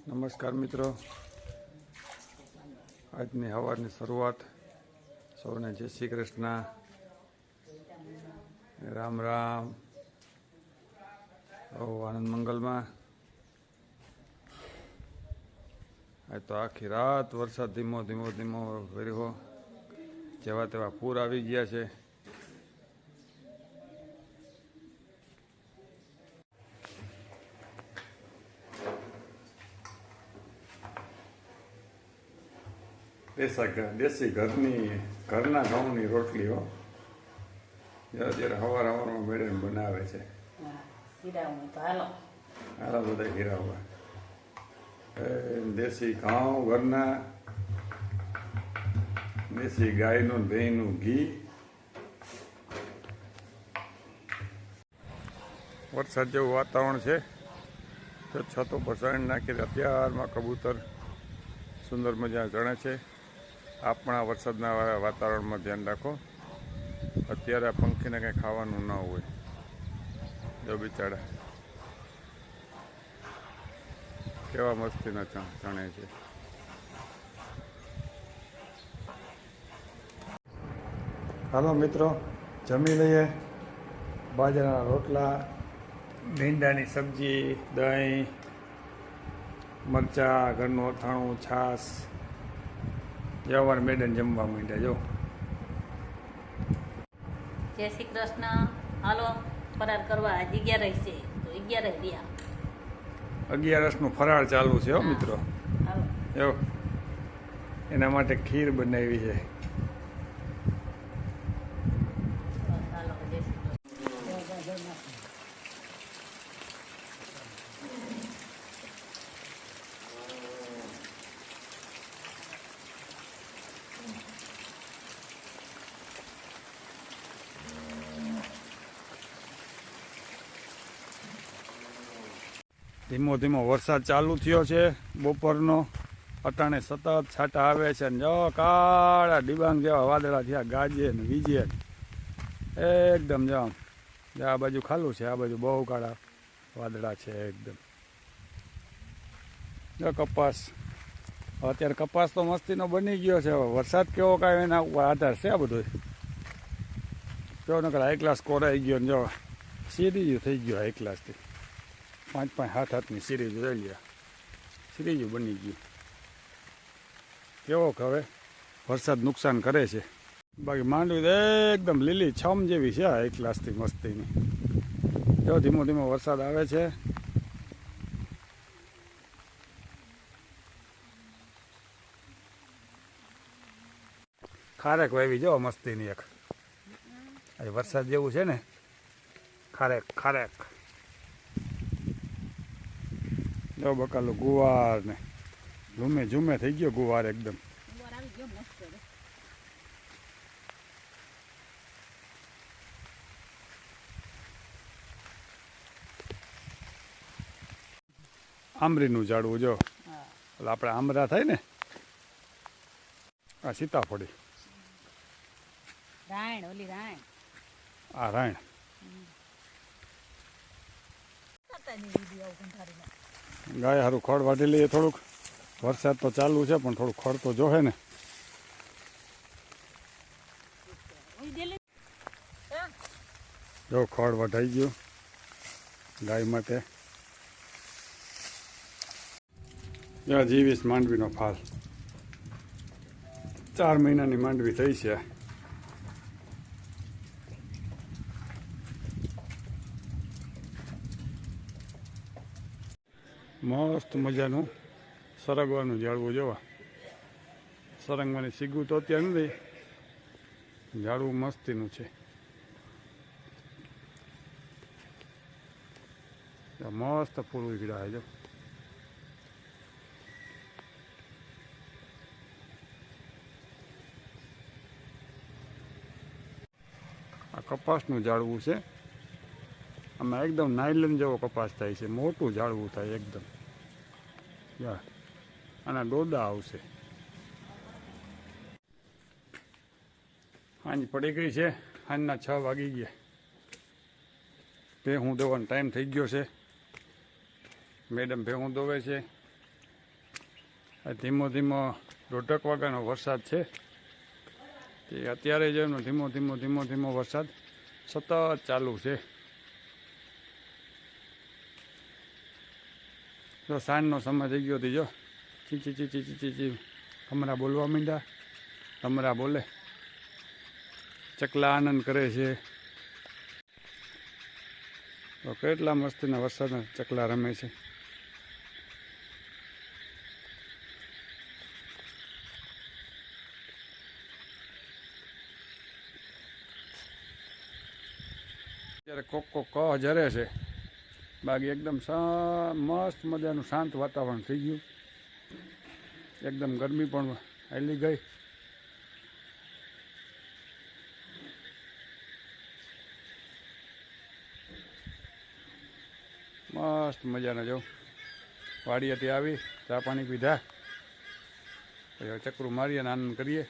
નમસ્કાર મિત્રો, આજની સવારની શરૂઆત. સૌને જય શ્રી કૃષ્ણ, રામ રામ. આનંદ મંગલમાં. આજ તો આખી રાત વરસાદ ધીમો ધીમો ધીમો વર્યો. જેવા તેવા પૂર આવી ગયા છે. દેશી ઘરના ઘઉંની રોટલીઓ જ્યારે સવારમાં મેડમ બનાવે છે. હાલા બધા હીરાવા દેશી ઘઉં ઘરના, દેશી ગાયનું દહીંનું ઘી. વરસાદ જેવું વાતાવરણ છે. છતો પર ચણ નાખી અત્યારમાં કબૂતર સુંદર મજા ચણે છે. આપ પણ આ વરસાદના વાતાવરણમાં ધ્યાન રાખો. અત્યારે આ પંખીને કંઈ ખાવાનું ન હોય. જો બિચારા કેવા મસ્તીના ચણે છે. હાલો મિત્રો, જમી લઈએ. બાજરાના રોટલા, ભીંડાની સબ્જી, દહીં, મરચાં, ઘરનું અથાણું, છાશ. જવાર મેડમ જમવા માંડ્યા. જો જય શ્રી કૃષ્ણ. હાલો ફરાર કરવા. આજ 11 છે તો 11 રહ્યા. 11નું ફરાળ ચાલુ છે હો મિત્રો. હાલો જો એના માટે ખીર બનાવી છે. હાલો જય શ્રી કૃષ્ણ. ધીમો ધીમો વરસાદ ચાલુ થયો છે બપોરનો. અટાણે સતત છાંટા આવે છે ને જો કાળા ડિબાંગ જેવા વાદળા થયા, ગાજે ને વીજે એકદમ. જો આ બાજુ ખાલું છે, આ બાજુ બહુ કાળા વાદળા છે એકદમ. જો કપાસ, અત્યારે કપાસ તો મસ્તીનો બની ગયો છે. હવે વરસાદ કેવો કાંઈ એના ઉપર આધાર છે આ બધું. જો નકર હાઈ ક્લાસ કોરાઈ ગયો ને જો સીરીજ થઈ ગયો હાઈ ક્લાસથી. 5-5 7-8ની સિરીજ જોઈ લે. સિરીજ બની ગયું. કેવો હવે વરસાદ નુકસાન કરે છે. બાકી માંડવી એકદમ લીલી છમ જેવી છે એક ક્લાસથી મસ્તીની. જો ધીમો ધીમો વરસાદ આવે છે. ખારેક વાવી જો મસ્તીની એક. આજે વરસાદ જેવું છે ને. ખારેક ખારેક જો બકાલું ગુવાર ને ઝૂમે ઝૂમે થઈ ગયો ગુવાર એકદમ. આંબરીનું ઝાડવું જો એટલે આપણે આંબરા થાય ને, આ સીતાફળી, આ રાયણ. ગાય સારું ખડ વાટી લઈએ થોડુંક. વરસાદ તો ચાલુ છે પણ થોડુંક ખડ તો જોહે ને. જો ખડ વઢાઈ ગયું ગાય માટે. જીવીશ માંડવીનો ફાલ. 4 મહિનાની માંડવી થઈ છે. મસ્ત મજાનું સરગવાનું ઝાડવું જોવા. સરંગવાની સીગું તો અત્યારે નથી. ઝાડવું મસ્તીનું છે. મસ્ત ફૂલ ઉઘડ્યા જો. આ કપાસનું ઝાડવું છે. આમાં એકદમ નાયલન જેવો કપાસ થાય છે. મોટું ઝાડવું થાય એકદમ. આના ડોડા આવશે. સાંજ પડી ગઈ છે. સાંજના 6 વાગી ગયા. ભેહું દોવાનો ટાઈમ થઈ ગયો છે. મેડમ ભેહું દોવે છે. આ ધીમો ધીમો 1:30 વાગ્યાનો વરસાદ છે તે અત્યારે જ એનો ધીમો ધીમો ધીમો ધીમો વરસાદ સતત ચાલુ છે. જો સાંજનો સમય થઈ ગયો હતી, જો ચીચી ચીચી ચીચી ચી ભમરા બોલવા માંડ્યા. ભમરા બોલે, ચકલા આનંદ કરે છે. તો કેટલા મસ્તીના વરસાદના ચકલા રમે છે. અત્યારે કોક કોક કહ જરે છે, બાકી એકદમ મસ્ત મજાનું શાંત વાતાવરણ થઈ ગયું. એકદમ ગરમી પણ હાલી ગઈ. મસ્ત મજાના જો વાડીએથી આવી ચા પાણી પીધા, પછી ચકરું મારી અને આનંદ કરીએ.